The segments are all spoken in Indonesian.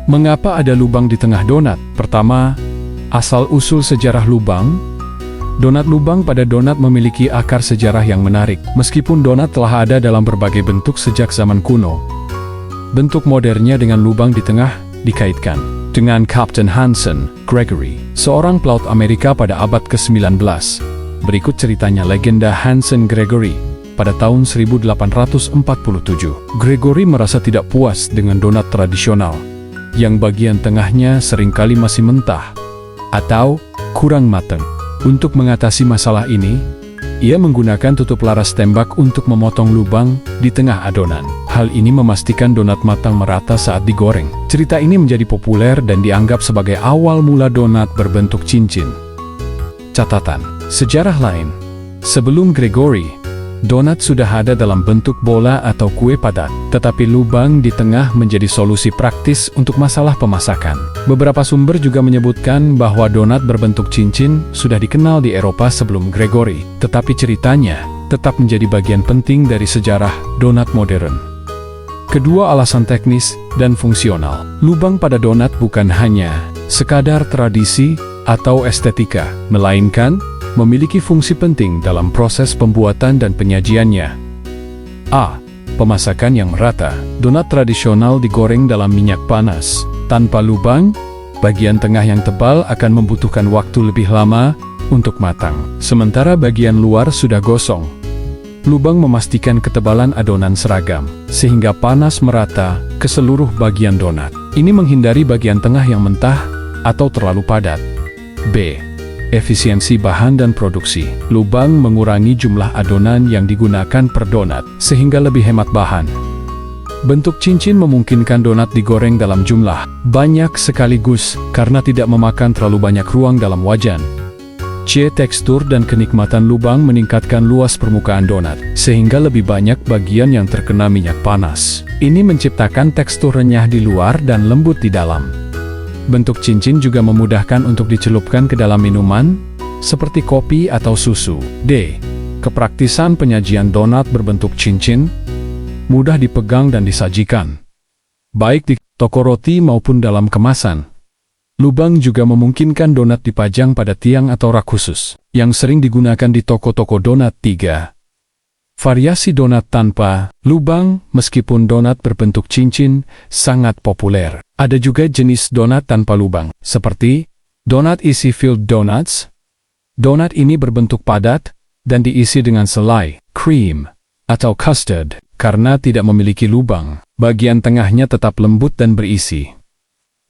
Mengapa ada lubang di tengah donat? Pertama, asal-usul sejarah lubang. Donat lubang pada donat memiliki akar sejarah yang menarik. Meskipun donat telah ada dalam berbagai bentuk sejak zaman kuno, bentuk modernnya dengan lubang di tengah dikaitkan dengan Captain Hansen Gregory, seorang pelaut Amerika pada abad ke-19. Berikut ceritanya legenda Hansen Gregory. Pada tahun 1847, Gregory merasa tidak puas dengan donat tradisional, yang bagian tengahnya seringkali masih mentah atau kurang matang. Untuk mengatasi masalah ini, ia menggunakan tutup laras tembak untuk memotong lubang di tengah adonan. Hal ini memastikan donat matang merata saat digoreng. Cerita ini menjadi populer dan dianggap sebagai awal mula donat berbentuk cincin. Catatan sejarah lain. Sebelum Gregory, donat sudah ada dalam bentuk bola atau kue padat, tetapi lubang di tengah menjadi solusi praktis untuk masalah pemasakan. Beberapa sumber juga menyebutkan bahwa donat berbentuk cincin sudah dikenal di Eropa sebelum Gregory, tetapi ceritanya tetap menjadi bagian penting dari sejarah donat modern. Kedua alasan teknis dan fungsional. Lubang pada donat bukan hanya sekadar tradisi atau estetika, melainkan memiliki fungsi penting dalam proses pembuatan dan penyajiannya. A. Pemasakan yang merata. Donat tradisional digoreng dalam minyak panas. Tanpa lubang, bagian tengah yang tebal akan membutuhkan waktu lebih lama untuk matang. Sementara bagian luar sudah gosong. Lubang memastikan ketebalan adonan seragam, sehingga panas merata ke seluruh bagian donat. Ini menghindari bagian tengah yang mentah atau terlalu padat. B. Efisiensi bahan dan produksi. Lubang mengurangi jumlah adonan yang digunakan per donat, sehingga lebih hemat bahan. Bentuk cincin memungkinkan donat digoreng dalam jumlah banyak sekaligus karena tidak memakan terlalu banyak ruang dalam wajan. C. Tekstur dan kenikmatan lubang meningkatkan luas permukaan donat, sehingga lebih banyak bagian yang terkena minyak panas. Ini menciptakan tekstur renyah di luar dan lembut di dalam. Bentuk cincin juga memudahkan untuk dicelupkan ke dalam minuman, seperti kopi atau susu. D. Kepraktisan penyajian donat berbentuk cincin, mudah dipegang dan disajikan, baik di toko roti maupun dalam kemasan. Lubang juga memungkinkan donat dipajang pada tiang atau rak khusus, yang sering digunakan di toko-toko donat. 3. Variasi donat tanpa lubang. Meskipun donat berbentuk cincin sangat populer, ada juga jenis donat tanpa lubang, seperti donat isi filled donuts. Donat ini berbentuk padat dan diisi dengan selai, cream, atau custard. Karena tidak memiliki lubang, bagian tengahnya tetap lembut dan berisi.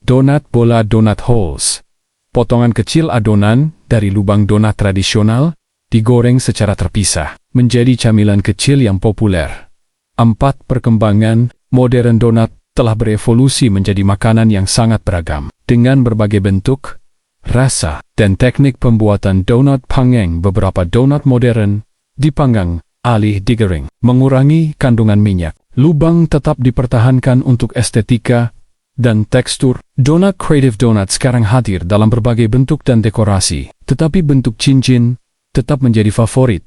Donat bola, donut holes. Potongan kecil adonan dari lubang donat tradisional digoreng secara terpisah, menjadi camilan kecil yang populer. 4. Perkembangan modern donat telah berevolusi menjadi makanan yang sangat beragam, dengan berbagai bentuk, rasa, dan teknik pembuatan donat panggang. Beberapa donat modern dipanggang alih digoreng, mengurangi kandungan minyak. Lubang tetap dipertahankan untuk estetika dan tekstur. Donat Creative Donut sekarang hadir dalam berbagai bentuk dan dekorasi, tetapi bentuk cincin tetap menjadi favorit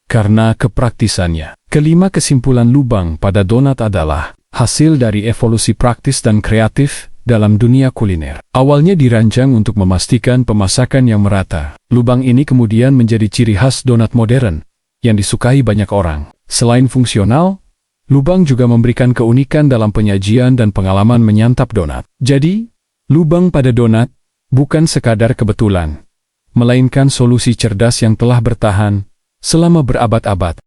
karena kepraktisannya. 5. Kesimpulan lubang pada donat adalah hasil dari evolusi praktis dan kreatif dalam dunia kuliner. Awalnya dirancang untuk memastikan pemasakan yang merata. Lubang ini kemudian menjadi ciri khas donat modern yang disukai banyak orang. Selain fungsional, lubang juga memberikan keunikan dalam penyajian dan pengalaman menyantap donat. Jadi, lubang pada donat bukan sekadar kebetulan, melainkan solusi cerdas yang telah bertahan selama berabad-abad.